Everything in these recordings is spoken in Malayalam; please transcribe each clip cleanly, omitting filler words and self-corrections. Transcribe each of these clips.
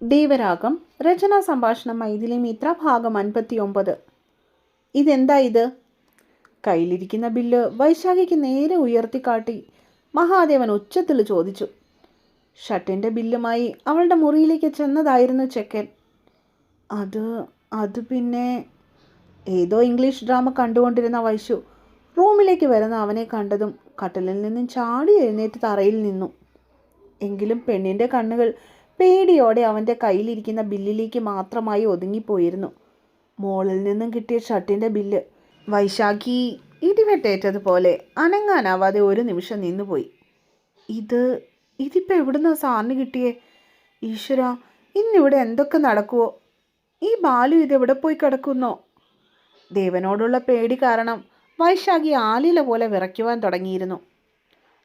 ദൈവരാഗം രചനാ സംഭാഷണം മൈഥിലി മിത്ര ഭാഗം 59. ഇതെന്താ ഇത്? കയ്യിലിരിക്കുന്ന ബില്ല് വൈശാഖിക്ക് നേരെ ഉയർത്തിക്കാട്ടി മഹാദേവൻ ഉച്ചത്തിൽ ചോദിച്ചു. ഷട്ടിൻ്റെ ബില്ലുമായി അവളുടെ മുറിയിലേക്ക് ചെന്നതായിരുന്നു ചെക്കൻ. അത് പിന്നെ ഏതോ ഇംഗ്ലീഷ് ഡ്രാമ കണ്ടുകൊണ്ടിരുന്ന വൈശു റൂമിലേക്ക് വരുന്ന അവനെ കണ്ടതും കട്ടിലിൽ നിന്നും ചാടി എഴുന്നേറ്റ് തറയിൽ നിന്നു. എങ്കിലും പെണ്ണിൻ്റെ കണ്ണുകൾ പേടിയോടെ അവൻ്റെ കയ്യിലിരിക്കുന്ന ബില്ലിലേക്ക് മാത്രമായി ഒതുങ്ങിപ്പോയിരുന്നു. മോളിൽ നിന്നും കിട്ടിയ ഷട്ടിൻ്റെ ബില്ല്. വൈശാഖി ഇടിവെട്ടേറ്റതുപോലെ അനങ്ങാനാവാതെ ഒരു നിമിഷം നിന്നുപോയി. ഇതിപ്പോൾ എവിടുന്നാ സാറിന് കിട്ടിയേ? ഈശ്വര, ഇന്നിവിടെ എന്തൊക്കെ നടക്കുവോ? ഈ ബാലു ഇതെവിടെ പോയി കിടക്കുന്നോ? ദേവനോടുള്ള പേടി കാരണം വൈശാഖി ആലില പോലെ വിറയ്ക്കുവാൻ തുടങ്ങിയിരുന്നു.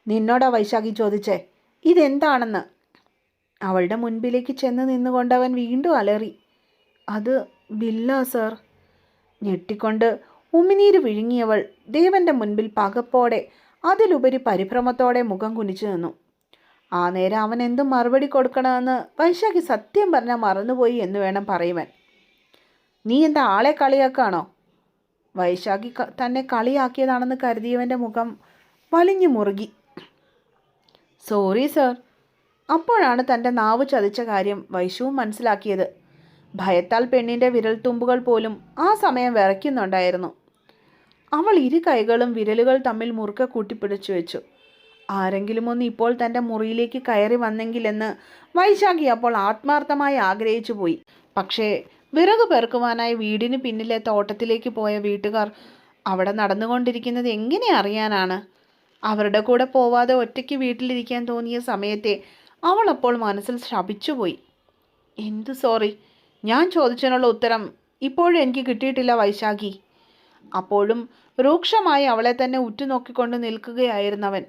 നിന്നോടാ വൈശാഖി ചോദിച്ചേ ഇതെന്താണെന്ന്? അവളുടെ മുൻപിലേക്ക് ചെന്ന് നിന്നുകൊണ്ടവൻ വീണ്ടും അലറി. അത് ബില്ലാ സർ. ഞെട്ടിക്കൊണ്ട് ഉമിനീര് വിഴുങ്ങിയവൾ ദേവൻ്റെ മുൻപിൽ പകപ്പോടെ അതിലുപരി പരിഭ്രമത്തോടെ മുഖം കുനിച്ചു നിന്നു. ആ നേരം അവൻ എന്തും മറുപടി കൊടുക്കണമെന്ന് വൈശാഖി സത്യം പറഞ്ഞാൽ മറന്നുപോയി എന്ന് വേണം പറയുവാൻ. നീ എന്താ ആളെ കളിയാക്കാണോ? വൈശാഖി തന്നെ കളിയാക്കിയതാണെന്ന് കരുതിയവൻ്റെ മുഖം വലിഞ്ഞു മുറുകി. Sorry sir. അപ്പോഴാണ് തൻ്റെ നാവ് ചതിച്ച കാര്യം വൈശുവും മനസ്സിലാക്കിയത്. ഭയത്താൽ പെണ്ണിൻ്റെ വിരൽത്തുമ്പുകൾ പോലും ആ സമയം വിറയ്ക്കുന്നുണ്ടായിരുന്നു. അവൾ ഇരു കൈകളും വിരലുകൾ തമ്മിൽ മുറുക്കെ കൂട്ടിപ്പിടിച്ചു വെച്ചു. ആരെങ്കിലും ഒന്ന് ഇപ്പോൾ തൻ്റെ മുറിയിലേക്ക് കയറി വന്നെങ്കിലെന്ന് വൈശാഖി അപ്പോൾ ആത്മാർത്ഥമായി ആഗ്രഹിച്ചു പോയി. പക്ഷേ വിറക് പെറുക്കുവാനായി വീടിന് പിന്നിലെ തോട്ടത്തിലേക്ക് പോയ വീട്ടുകാർ അവിടെ നടന്നുകൊണ്ടിരിക്കുന്നത് എങ്ങനെ അറിയാനാണ്? അവരുടെ കൂടെ പോവാതെ ഒറ്റയ്ക്ക് വീട്ടിലിരിക്കാൻ തോന്നിയ സമയത്തെ അവൾ അപ്പോൾ മനസ്സിൽ ശപിച്ചുപോയി. എന്തു സോറി? ഞാൻ ചോദിച്ചതിനുള്ള ഉത്തരം ഇപ്പോഴും എനിക്ക് കിട്ടിയിട്ടില്ല വൈശാഖി. അപ്പോഴും രൂക്ഷമായി അവളെ തന്നെ ഉറ്റുനോക്കിക്കൊണ്ട് നിൽക്കുകയായിരുന്നവൻ.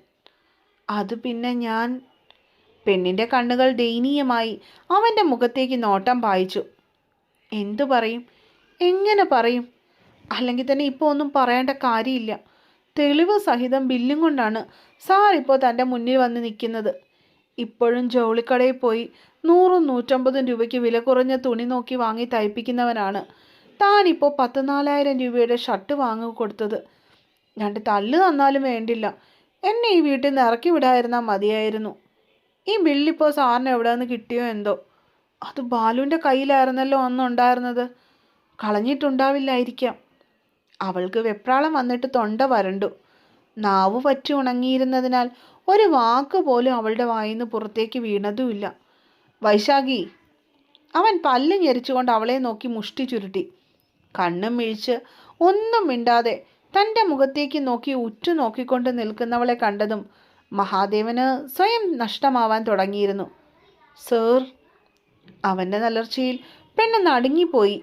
അത് പിന്നെ ഞാൻ... പെണ്ണിൻ്റെ കണ്ണുകൾ ദയനീയമായി അവൻ്റെ മുഖത്തേക്ക് നോട്ടം പായിച്ചു. എന്തു പറയും? എങ്ങനെ പറയും? അല്ലെങ്കിൽ തന്നെ ഇപ്പോൾ ഒന്നും പറയേണ്ട കാര്യമില്ല. തെളിവ് സഹിതം ബില്ലും കൊണ്ടാണ് സാർ ഇപ്പോൾ തൻ്റെ മുന്നിൽ വന്ന് നിൽക്കുന്നത്. ഇപ്പോഴും ജൗളിക്കടയിൽ പോയി 100-150 രൂപയ്ക്ക് വില കുറഞ്ഞ തുണി നോക്കി വാങ്ങി തയ്പ്പിക്കുന്നവനാണ് താനിപ്പോൾ 14,000 രൂപയുടെ ഷർട്ട് വാങ്ങി കൊടുത്തത്. 2 തല്ല് തന്നാലും വേണ്ടില്ല, എന്നെ ഈ വീട്ടിൽ നിന്ന് ഇറക്കി വിടാതിരുന്നാൽ മതിയായിരുന്നു. ഈ ബില്ലിപ്പോൾ സാറിന് എവിടെ നിന്ന് കിട്ടിയോ എന്തോ? അത് ബാലുവിൻ്റെ കയ്യിലായിരുന്നല്ലോ അന്നുണ്ടായിരുന്നത്. കളഞ്ഞിട്ടുണ്ടാവില്ലായിരിക്കാം. അവൾക്ക് വെപ്രാളം വന്നിട്ട് തൊണ്ട വരണ്ടു. നാവ് പറ്റി ഉണങ്ങിയിരുന്നതിനാൽ ഒരു വാക്ക് പോലും അവളുടെ വായിന്ന് പുറത്തേക്ക് വീണതുമില്ല. വൈശാഖി! അവൻ പല്ല് ഞെരിച്ചുകൊണ്ട് അവളെ നോക്കി മുഷ്ടി ചുരുട്ടി. കണ്ണും മിഴിച്ച് ഒന്നും മിണ്ടാതെ തൻ്റെ മുഖത്തേക്ക് നോക്കി ഉറ്റുനോക്കിക്കൊണ്ട് നിൽക്കുന്നവളെ കണ്ടതും മഹാദേവന് സ്വയം നഷ്ടമാവാൻ തുടങ്ങിയിരുന്നു. സർ! അവൻ്റെ നലർച്ചയിൽ പെണ്ണ് നടുങ്ങിപ്പോയി.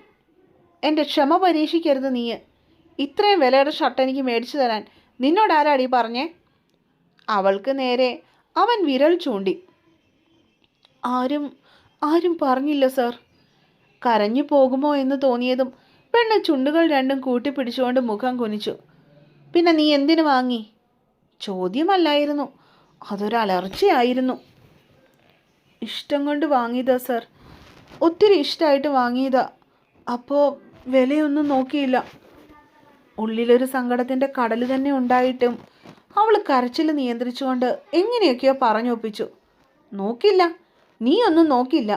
എൻ്റെ ക്ഷമ പരീക്ഷിക്കരുത് നീ. ഇത്രയും വിലയുടെ ഷർട്ട് എനിക്ക് മേടിച്ചു തരാൻ നിന്നോടാരാടി പറഞ്ഞേ? അവൾക്ക് നേരെ അവൻ വിരൽ ചൂണ്ടി. ആരും പറഞ്ഞില്ല സർ. കരഞ്ഞു പോകുമോ എന്ന് തോന്നിയതും പെണ്ണ് ചുണ്ടുകൾ രണ്ടും കൂട്ടിപ്പിടിച്ചുകൊണ്ട് മുഖം കുനിച്ചു. പിന്നെ നീ എന്തിനു വാങ്ങി? ചോദ്യമല്ലായിരുന്നു, അതൊരലർച്ചയായിരുന്നു. ഇഷ്ടം കൊണ്ട് വാങ്ങിയതാ സർ. ഒത്തിരി ഇഷ്ടമായിട്ട് വാങ്ങിയതാ. അപ്പോൾ വിലയൊന്നും നോക്കിയില്ല. ഉള്ളിലൊരു സങ്കടത്തിൻ്റെ കടൽ തന്നെ ഉണ്ടായിട്ടും അവൾ കരച്ചിൽ നിയന്ത്രിച്ചുകൊണ്ട് എങ്ങനെയൊക്കെയോ പറഞ്ഞൊപ്പിച്ചു. നോക്കില്ല? നീ ഒന്നും നോക്കില്ല.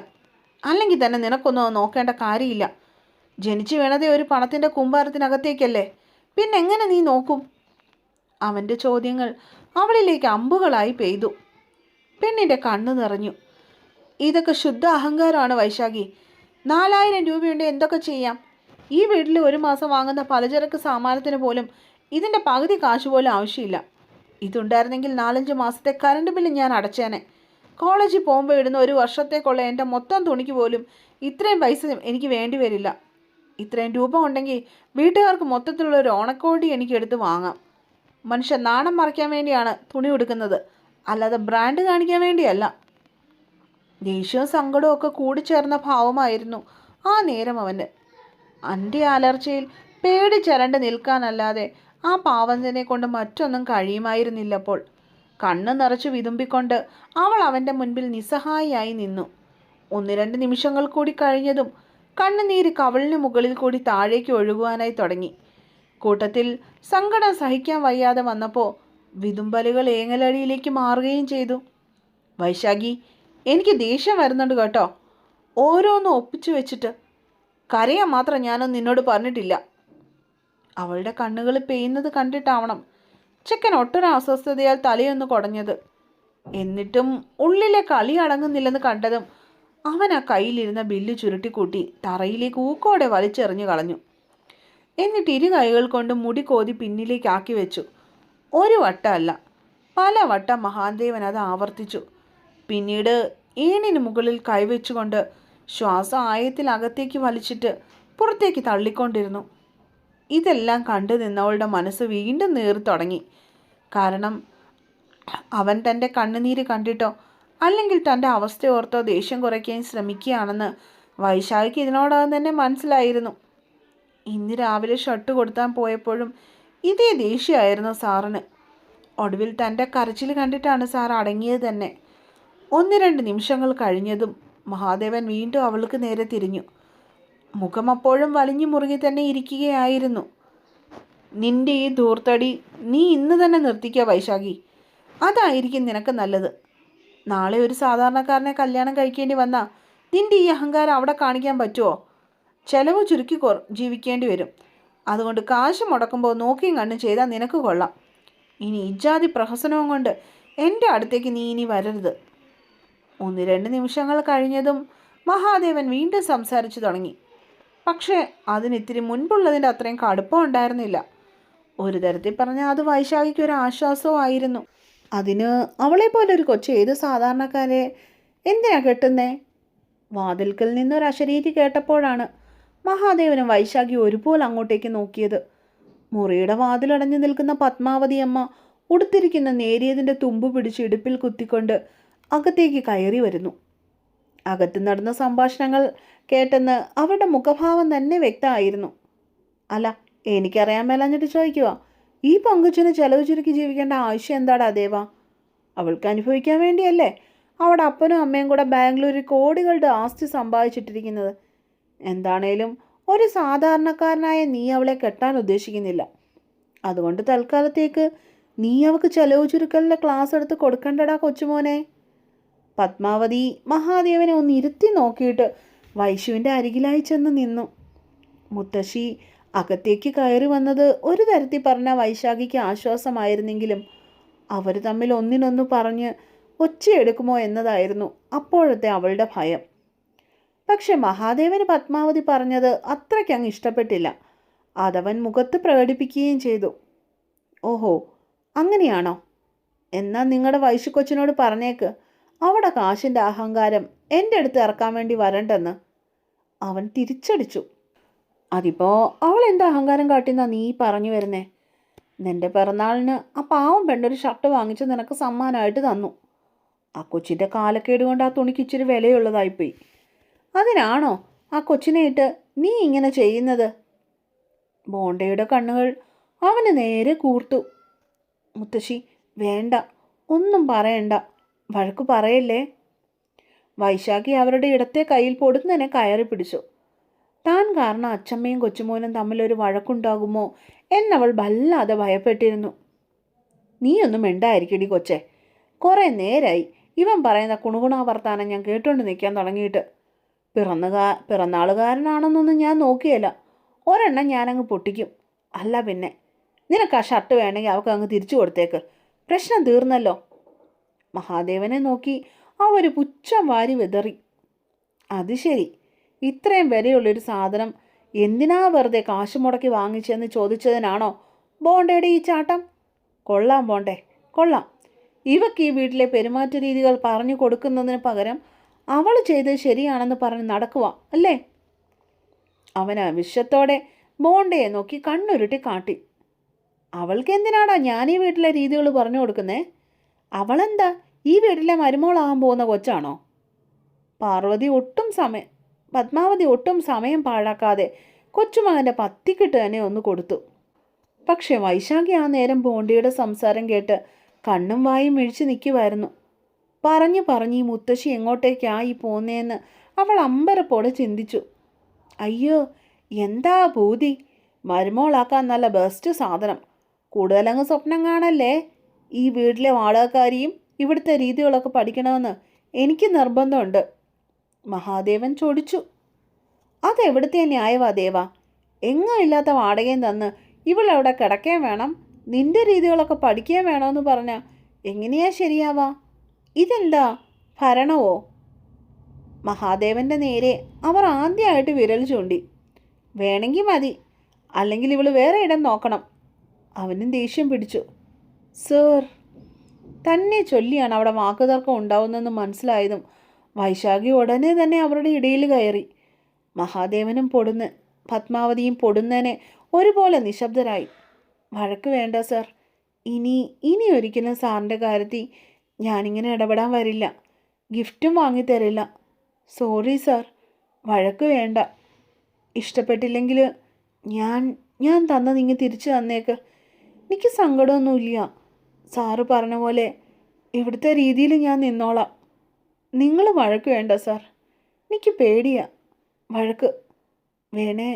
അല്ലെങ്കിൽ തന്നെ നിനക്കൊന്നും നോക്കേണ്ട കാര്യമില്ല. ജനിച്ചു വീണതേ ഒരു പണത്തിൻ്റെ കൂമ്പാരത്തിനകത്തേക്കല്ലേ, പിന്നെ എങ്ങനെ നീ നോക്കും? അവൻ്റെ ചോദ്യങ്ങൾ അവളിലേക്ക് അമ്പുകളായി പെയ്തു. പെണ്ണിൻ്റെ കണ്ണ് നിറഞ്ഞു. ഇതൊക്കെ ശുദ്ധ അഹങ്കാരമാണ് വൈശാഖി. 4,000 രൂപയുണ്ട് എന്തൊക്കെ ചെയ്യാം? ഈ വീട്ടിൽ ഒരു മാസം വാങ്ങുന്ന പലചരക്ക് സാമാനത്തിന് പോലും ഇതിൻ്റെ പകുതി കാശ് പോലും ആവശ്യമില്ല. ഇതുണ്ടായിരുന്നെങ്കിൽ 4-5 മാസത്തെ കറണ്ട് ബില്ല് ഞാൻ അടച്ചേനെ. കോളേജിൽ പോകുമ്പോൾ ഇടുന്ന ഒരു വർഷത്തേക്കുള്ള എൻ്റെ മൊത്തം തുണിക്ക് പോലും ഇത്രയും പൈസ എനിക്ക് വേണ്ടി വരില്ല. ഇത്രയും രൂപ ഉണ്ടെങ്കിൽ വീട്ടുകാർക്ക് മൊത്തത്തിലുള്ള ഒരു ഓണക്കോടി എനിക്ക് എടുത്ത് വാങ്ങാം. മനുഷ്യൻ നാണം മറയ്ക്കാൻ വേണ്ടിയാണ് തുണി ഉടുക്കുന്നത്, അല്ലാതെ ബ്രാൻഡ് കാണിക്കാൻ വേണ്ടിയല്ല. ദേഷ്യവും സങ്കടവും ഒക്കെ കൂടിച്ചേർന്ന ഭാവമായിരുന്നു ആ നേരം അവന്. അൻ്റെ അലർച്ചയിൽ പേടിച്ചരണ്ട് നിൽക്കാനല്ലാതെ ആ പാവത്തിനെ കൊണ്ട് മറ്റൊന്നും കഴിയുമായിരുന്നില്ലപ്പോൾ. കണ്ണ് നിറച്ച് വിതുമ്പിക്കൊണ്ട് അവൾ അവൻ്റെ മുൻപിൽ നിസ്സഹായിയായി നിന്നു. 1-2 നിമിഷങ്ങൾ കൂടി കഴിഞ്ഞതും കണ്ണുനീര് കവിളിന് മുകളിൽ കൂടി താഴേക്ക് ഒഴുകുവാനായി തുടങ്ങി. കൂട്ടത്തിൽ സങ്കടം സഹിക്കാൻ വയ്യാതെ വന്നപ്പോൾ വിതുമ്പലുകൾ ഏങ്ങലടിയിലേക്ക് മാറുകയും ചെയ്തു. വൈശാഖി, എനിക്ക് ദേഷ്യം വരുന്നുണ്ട് കേട്ടോ. ഓരോന്നും ഒപ്പിച്ചു വെച്ചിട്ട് കരയാൻ മാത്രം ഞാനൊന്നും നിന്നോട് പറഞ്ഞിട്ടില്ല. അവളുടെ കണ്ണുകൾ പെയ്യുന്നത് കണ്ടിട്ടാവണം ചെക്കൻ ഒട്ടൊരു അസ്വസ്ഥതയാൽ തലയൊന്ന് കുടഞ്ഞത്. എന്നിട്ടും ഉള്ളിലെ കളി അടങ്ങുന്നില്ലെന്ന് കണ്ടതും അവൻ ആ കയ്യിലിരുന്ന ബില്ല് ചുരുട്ടിക്കൂട്ടി തറയിലേക്ക് ഊക്കോടെ വലിച്ചെറിഞ്ഞു കളഞ്ഞു. എന്നിട്ട് ഇരു കൈകൾ കൊണ്ട് മുടി കോതി പിന്നിലേക്ക് ആക്കി വെച്ചു. ഒരു വട്ടമല്ല, പല വട്ടം മഹാദേവൻ അത് ആവർത്തിച്ചു. പിന്നീട് ഏണിന് മുകളിൽ കൈവച്ചുകൊണ്ട് ശ്വാസം ആയത്തിൽ അകത്തേക്ക് വലിച്ചിട്ട് പുറത്തേക്ക് തള്ളിക്കൊണ്ടിരുന്നു. ഇതെല്ലാം കണ്ടു നിന്നവളുടെ മനസ്സ് വീണ്ടും നീറി തുടങ്ങി. കാരണം അവൻ തൻ്റെ കണ്ണുനീര് കണ്ടിട്ടോ അല്ലെങ്കിൽ തൻ്റെ അവസ്ഥയോർത്തോ ദേഷ്യം കുറയ്ക്കാൻ ശ്രമിക്കുകയാണെന്ന് വൈശാഖിക്ക് ഇതിനോടകം തന്നെ മനസ്സിലായിരുന്നു. ഇന്ന് രാവിലെ ഷർട്ട് കൊടുത്താൻ പോയപ്പോഴും ഇതേ ദേഷ്യമായിരുന്നു സാറിന്. ഒടുവിൽ തൻ്റെ കരച്ചിൽ കണ്ടിട്ടാണ് സാർ അടങ്ങിയത് തന്നെ. 1-2 നിമിഷങ്ങൾ കഴിഞ്ഞതും മഹാദേവൻ വീണ്ടും അവൾക്ക് നേരെ തിരിഞ്ഞു. മുഖം അപ്പോഴും വലിഞ്ഞു മുറുകി തന്നെ ഇരിക്കുകയായിരുന്നു. നിന്റെ ഈ ധൂർത്തടി നീ ഇന്ന് തന്നെ നിർത്തിക്കുക വൈശാഖി. അതായിരിക്കും നിനക്ക് നല്ലത്. നാളെ ഒരു സാധാരണക്കാരനെ കല്യാണം കഴിക്കേണ്ടി വന്നാൽ നിന്റെ ഈ അഹങ്കാരം അവിടെ കാണിക്കാൻ പറ്റുമോ? ചെലവ് ചുരുക്കി ജീവിക്കേണ്ടി വരും. അതുകൊണ്ട് കാശ് മുടക്കുമ്പോൾ നോക്കിയും കണ്ണും ചെയ്താൽ നിനക്ക് കൊള്ളാം. ഇനി ഇജാതി പ്രഹസനവും കൊണ്ട് എൻ്റെ അടുത്തേക്ക് നീ ഇനി വരരുത്. 1-2 നിമിഷങ്ങൾ കഴിഞ്ഞതും മഹാദേവൻ വീണ്ടും സംസാരിച്ചു തുടങ്ങി. പക്ഷേ അതിനിത്തിരി മുൻപുള്ളതിൻ്റെ അത്രയും കടുപ്പം ഉണ്ടായിരുന്നില്ല. ഒരു തരത്തിൽ പറഞ്ഞാൽ അത് വൈശാഖിക്ക് ഒരു ആശ്വാസവും ആയിരുന്നു. അതിന് അവളെപ്പോലൊരു കൊച്ചു ഏത് സാധാരണക്കാരെ എന്തിനാ കെട്ടുന്നേ? വാതിൽക്കൽ നിന്നൊരു അശരീരി കേട്ടപ്പോഴാണ് മഹാദേവനും വൈശാഖി ഒരുപോലെ അങ്ങോട്ടേക്ക് നോക്കിയത്. മുറിയുടെ വാതിലടഞ്ഞു നിൽക്കുന്ന പത്മാവതി അമ്മ ഉടുത്തിരിക്കുന്ന നേരിയതിൻ്റെ തുമ്പ് പിടിച്ച് ഇടുപ്പിൽ കുത്തിക്കൊണ്ട് അകത്തേക്ക് കയറി വരുന്നു. അകത്ത് നടന്ന സംഭാഷണങ്ങൾ കേട്ടെന്ന് അവരുടെ മുഖഭാവം തന്നെ വ്യക്തമായിരുന്നു. അല്ല, എനിക്കറിയാൻ മേലാഞ്ഞിട്ട് ചോദിക്കുക, ഈ പങ്കുച്ചന് ചെലവ് ചുരുക്കി ജീവിക്കേണ്ട ആവശ്യം എന്താടാ ദേവാ? അവൾക്ക് അനുഭവിക്കാൻ വേണ്ടിയല്ലേ അവിടെ അപ്പനും അമ്മയും കൂടെ ബാംഗ്ലൂരിൽ കോടികളുടെ ആസ്തി സമ്പാദിച്ചിട്ടിരിക്കുന്നത്. എന്താണേലും ഒരു സാധാരണക്കാരനായ നീ അവളെ കെട്ടാൻ ഉദ്ദേശിക്കുന്നില്ല. അതുകൊണ്ട് തൽക്കാലത്തേക്ക് നീ അവൾക്ക് ചെലവ് ചുരുക്കലിൻ്റെ ക്ലാസ് എടുത്ത് കൊടുക്കണ്ടടാ കൊച്ചുമോനെ. പത്മാവതി മഹാദേവനെ ഒന്ന് ഇരുത്തി നോക്കിയിട്ട് വൈശുവിൻ്റെ അരികിലായി ചെന്ന് നിന്നു. മുത്തശ്ശി അകത്തേക്ക് കയറി വന്നത് ഒരു തരത്തിൽ പറഞ്ഞ വൈശാഖിക്ക് ആശ്വാസമായിരുന്നെങ്കിലും അവർ തമ്മിൽ ഒന്നിനൊന്ന് പറഞ്ഞ് ഒച്ചയെടുക്കുമോ എന്നതായിരുന്നു അപ്പോഴത്തെ അവളുടെ ഭയം. പക്ഷെ മഹാദേവന് പത്മാവതി പറഞ്ഞത് അത്രയ്ക്കങ്ങ് ഇഷ്ടപ്പെട്ടില്ല. അതവൻ മുഖത്ത് പ്രകടിപ്പിക്കുകയും ചെയ്തു. ഓഹോ, അങ്ങനെയാണോ? എന്നാൽ നിങ്ങളുടെ വൈശുക്കൊച്ചിനോട് പറഞ്ഞേക്ക് അവിടെ കാശിൻ്റെ അഹങ്കാരം എൻ്റെ അടുത്ത് ഇറക്കാൻ വേണ്ടി വരണ്ടെന്ന്. അവൻ തിരിച്ചടിച്ചു. അതിപ്പോൾ അവൾ എന്താ അഹങ്കാരം കാട്ടിന്നാ നീ പറഞ്ഞു വരുന്നേ? നിൻ്റെ പിറന്നാളിന് ആ പാവം പെണ്ണൊരു ഷർട്ട് വാങ്ങിച്ച് നിനക്ക് സമ്മാനമായിട്ട് തന്നു. ആ കൊച്ചിൻ്റെ കാലക്കേട് കൊണ്ട് ആ തുണിക്ക് ഇച്ചിരി വിലയുള്ളതായിപ്പോയി. അതിനാണോ ആ കൊച്ചിനെ ഇട്ട് നീ ഇങ്ങനെ ചെയ്യുന്നത്? ബോണ്ടയുടെ കണ്ണുകൾ അവന് നേരെ കൂർത്തു. മുത്തശ്ശി, വേണ്ട, ഒന്നും പറയണ്ട, വഴക്ക് പറയല്ലേ. വൈശാഖി അവരുടെ ഇടത്തെ കയ്യിൽ പൊടുന്നതിനെ കയറി പിടിച്ചു. താൻ കാരണം അച്ചമ്മയും കൊച്ചുമോനും തമ്മിലൊരു വഴക്കുണ്ടാകുമോ എന്നവൾ വല്ലാതെ ഭയപ്പെട്ടിരുന്നു. നീയൊന്നും മിണ്ടായിരിക്കടി കൊച്ചേ. കുറേ നേരായി ഇവൻ പറയുന്ന കുണുകുണ വർത്താനം ഞാൻ കേട്ടുകൊണ്ട് നിൽക്കാൻ തുടങ്ങിയിട്ട്. പിറന്നാളുകാരനാണെന്നൊന്നും ഞാൻ നോക്കിയല്ല. ഒരെണ്ണം ഞാനങ്ങ് പൊട്ടിക്കും. അല്ല പിന്നെ, നിനക്ക് ആ ഷർട്ട് വേണമെങ്കിൽ അവൾക്ക് അങ്ങ് തിരിച്ചു കൊടുത്തേക്ക്. പ്രശ്നം തീർന്നല്ലോ. മഹാദേവനെ നോക്കി ഒരു പുച്ഛം വാരി വിതറി. അത് ശരി, ഇത്രയും വിലയുള്ളൊരു സാധനം എന്തിനാ വെറുതെ കാശ് മുടക്കി വാങ്ങിച്ചെന്ന് ചോദിച്ചതിനാണോ ബോണ്ടയുടെ ഈ ചാട്ടം? കൊള്ളാം ബോണ്ടേ, കൊള്ളാം. ഇവക്ക് ഈ വീട്ടിലെ പെരുമാറ്റ രീതികൾ പറഞ്ഞു കൊടുക്കുന്നതിന് പകരം അവൾ ചെയ്തത് ശരിയാണെന്ന് പറഞ്ഞ് നടക്കുക അല്ലേ? അവന് വിഷത്തോടെ ബോണ്ടയെ നോക്കി കണ്ണുരുട്ടി കാട്ടി. അവൾക്ക് എന്തിനാടാ ഞാൻ ഈ വീട്ടിലെ രീതികൾ പറഞ്ഞു കൊടുക്കുന്നേ? അവളെന്താ ഈ വീട്ടിലെ മരുമോളാകാൻ പോകുന്ന കൊച്ചാണോ? പത്മാവതി ഒട്ടും സമയം പാഴാക്കാതെ കൊച്ചുമകൻ്റെ പത്തിക്കിട്ട് തന്നെ ഒന്ന് കൊടുത്തു. പക്ഷെ വൈശാഖി ആ നേരം ബോണ്ടിയുടെ സംസാരം കേട്ട് കണ്ണും വായും മിഴിച്ച് നിൽക്കുമായിരുന്നു. പറഞ്ഞു ഈ മുത്തശ്ശി എങ്ങോട്ടേക്കായി പോന്നേന്ന് അവൾ അമ്പരപ്പോടെ ചിന്തിച്ചു. അയ്യോ, എന്താ ഭൂതി, മരുമോളാക്കാൻ നല്ല ബെസ്റ്റ് സാധനം. കൂടുതലങ്ങ് സ്വപ്നം കാണല്ലേ. ഈ വീട്ടിലെ വാടകക്കാരിയും ഇവിടുത്തെ രീതികളൊക്കെ പഠിക്കണമെന്ന് എനിക്ക് നിർബന്ധമുണ്ട്. മഹാദേവൻ ചോദിച്ചു. അതെവിടുത്തെ ന്യായവാ ദേവ? എങ്ങും ഇല്ലാത്ത വാടകയും തന്ന് ഇവളവിടെ കിടക്കുകയും വേണം, നിന്റെ രീതികളൊക്കെ പഠിക്കുകയും വേണമെന്ന് പറഞ്ഞാൽ എങ്ങനെയാ ശരിയാവാ? ഇതെന്താ ഭരണമോ? മഹാദേവൻ്റെ നേരെ അവർ ആദ്യമായിട്ട് വിരൽ ചൂണ്ടി. വേണമെങ്കിൽ മതി, അല്ലെങ്കിൽ ഇവൾ വേറെ ഇടം നോക്കണം. അവനും ദേഷ്യം പിടിച്ചു. സർ തന്നെ ചൊല്ലിയാണ് അവിടെ വാക്കുതർക്കം ഉണ്ടാവുന്നതെന്ന് മനസ്സിലായതും വൈശാഖി ഉടനെ തന്നെ അവരുടെ ഇടയിൽ കയറി. മഹാദേവനും പൊടുന്ന് പത്മാവതിയും പൊടുന്നനെ ഒരുപോലെ നിശബ്ദരായി. വഴക്ക് വേണ്ട സർ, ഇനി ഒരിക്കലും സാറിൻ്റെ കാര്യത്തിൽ ഞാനിങ്ങനെ ഇടപെടാൻ വരില്ല. ഗിഫ്റ്റും വാങ്ങിത്തരില്ല. സോറി സാർ, വഴക്ക് വേണ്ട. ഇഷ്ടപ്പെട്ടില്ലെങ്കിൽ ഞാൻ തന്നത് ഇങ്ങ് തിരിച്ചു തന്നേക്ക്. എനിക്ക് സങ്കടമൊന്നുമില്ല. സാറ് പറഞ്ഞ പോലെ ഇവിടുത്തെ രീതിയിൽ ഞാൻ നിന്നോളാം. നിങ്ങൾ വഴക്ക് വേണ്ട സാർ, എനിക്ക് പേടിയാ വഴക്ക്. വേണേ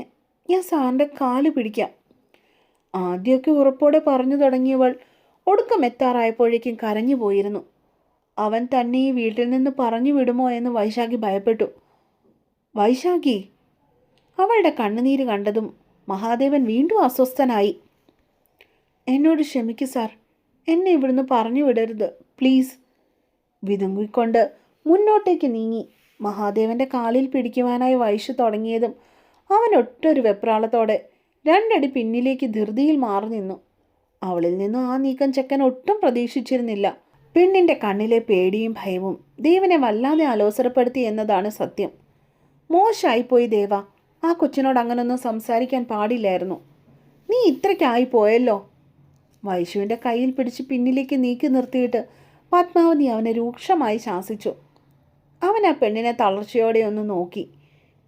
ഞാൻ സാറിൻ്റെ കാല് പിടിക്കാം. ആദ്യമൊക്കെ ഉറപ്പോടെ പറഞ്ഞു തുടങ്ങിയവൾ ഒടുക്കം എത്താറായപ്പോഴേക്കും കരഞ്ഞു പോയിരുന്നു. അവൻ തന്നെ ഈ വീട്ടിൽ നിന്ന് പറഞ്ഞു വിടുമോ എന്ന് വൈശാഖി ഭയപ്പെട്ടു. വൈശാഖി! അവളുടെ കണ്ണുനീര് കണ്ടതും മഹാദേവൻ വീണ്ടും അസ്വസ്ഥനായി. എന്നോട് ക്ഷമിക്കൂ സാർ, എന്നെ ഇവിടുന്ന് പറഞ്ഞു വിടരുത് പ്ലീസ്. വിതുങ്ങിക്കൊണ്ട് മുന്നോട്ടേക്ക് നീങ്ങി മഹാദേവൻ്റെ കാലിൽ പിടിക്കുവാനായി വൈശു തുടങ്ങിയതും അവൻ ഒട്ടൊരു വെപ്രാളത്തോടെ 2 അടി പിന്നിലേക്ക് ധൃതിയിൽ മാറി നിന്നു. അവളിൽ നിന്നും ആ നീക്കം ചെക്കൻ ഒട്ടും പ്രതീക്ഷിച്ചിരുന്നില്ല. പെണ്ണിൻ്റെ കണ്ണിലെ പേടിയും ഭയവും ദേവനെ വല്ലാതെ അലോസരപ്പെടുത്തി എന്നതാണ് സത്യം. മോശമായിപ്പോയി ദേവ, ആ കൊച്ചിനോട് അങ്ങനൊന്നും സംസാരിക്കാൻ പാടില്ലായിരുന്നു. നീ ഇത്രയ്ക്കായി പോയല്ലോ. വൈശുവിൻ്റെ കയ്യിൽ പിടിച്ച് പിന്നിലേക്ക് നീക്കി നിർത്തിയിട്ട് പത്മാവതി അവനെ രൂക്ഷമായി ശാസിച്ചു. അവൻ ആ പെണ്ണിനെ തളർച്ചയോടെ ഒന്ന് നോക്കി.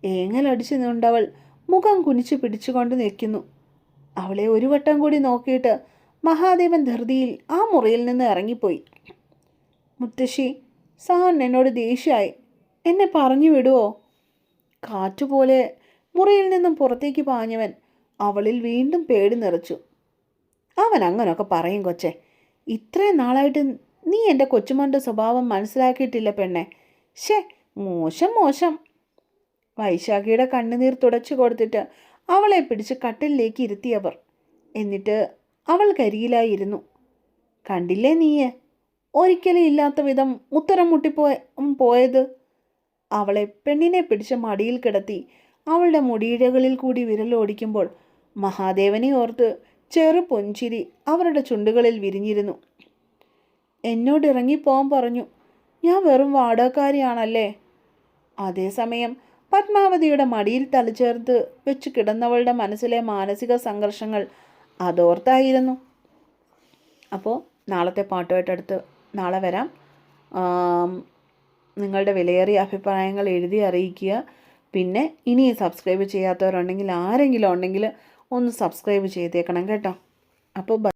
ഏങ്ങലടിച്ചു നിന്നവൾ മുഖം കുനിച്ചു പിടിച്ചുകൊണ്ട് നിൽക്കുന്നു. അവളെ ഒരു വട്ടം കൂടി നോക്കിയിട്ട് മഹാദേവൻ ധൃതിയിൽ ആ മുറിയിൽ നിന്ന് ഇറങ്ങിപ്പോയി. മുത്തശ്ശി, സാറിന് എന്നോട് ദേഷ്യമായി, എന്നെ പറഞ്ഞു വിടുവോ? കാറ്റുപോലെ മുറിയിൽ നിന്നും പുറത്തേക്ക് പാഞ്ഞവൻ അവളിൽ വീണ്ടും പേടി നിറച്ചു. അവൻ അങ്ങനൊക്കെ പറയും കൊച്ചെ. ഇത്രയും നാളായിട്ട് നീ എൻ്റെ കൊച്ചുമോൻ്റെ സ്വഭാവം മനസ്സിലാക്കിയിട്ടില്ല പെണ്ണെ. മോശം. വൈശാഖിയുടെ കണ്ണുനീർ തുടച്ചു കൊടുത്തിട്ട് അവളെ പിടിച്ച് കട്ടിലേക്ക് ഇരുത്തിയവർ. എന്നിട്ട് അവൾ കരിയിലായിരുന്നു. കണ്ടില്ലേ നീയെ, ഒരിക്കലും ഇല്ലാത്ത വിധം ഉത്തരം പോയത്. അവളെ പെണ്ണിനെ പിടിച്ച് മടിയിൽ കിടത്തി അവളുടെ മുടിയിഴകളിൽ കൂടി വിരലോടിക്കുമ്പോൾ മഹാദേവനെ ഓർത്ത് ചെറു പൊൻചിരി അവരുടെ ചുണ്ടുകളിൽ വിരിഞ്ഞിരുന്നു. എന്നോട് ഇറങ്ങിപ്പോകാൻ പറഞ്ഞു. ഞാൻ വെറും വാടകക്കാരിയാണല്ലേ? അതേസമയം പത്മാവതിയുടെ മടിയിൽ തലചേർത്ത് വെച്ച് കിടന്നവളുടെ മനസ്സിലെ മാനസിക സംഘർഷങ്ങൾ അതോർത്തായിരുന്നു. അപ്പോൾ നാളത്തെ പാട്ടുമായിട്ടടുത്ത് നാളെ വരാം. നിങ്ങളുടെ വിലയേറിയ അഭിപ്രായങ്ങൾ എഴുതി അറിയിക്കുക. പിന്നെ ഇനി സബ്സ്ക്രൈബ് ചെയ്യാത്തവരുണ്ടെങ്കിൽ ആരെങ്കിലും ഉണ്ടെങ്കിൽ ഒന്ന് സബ്സ്ക്രൈബ് ചെയ്തേക്കണം കേട്ടോ. അപ്പോൾ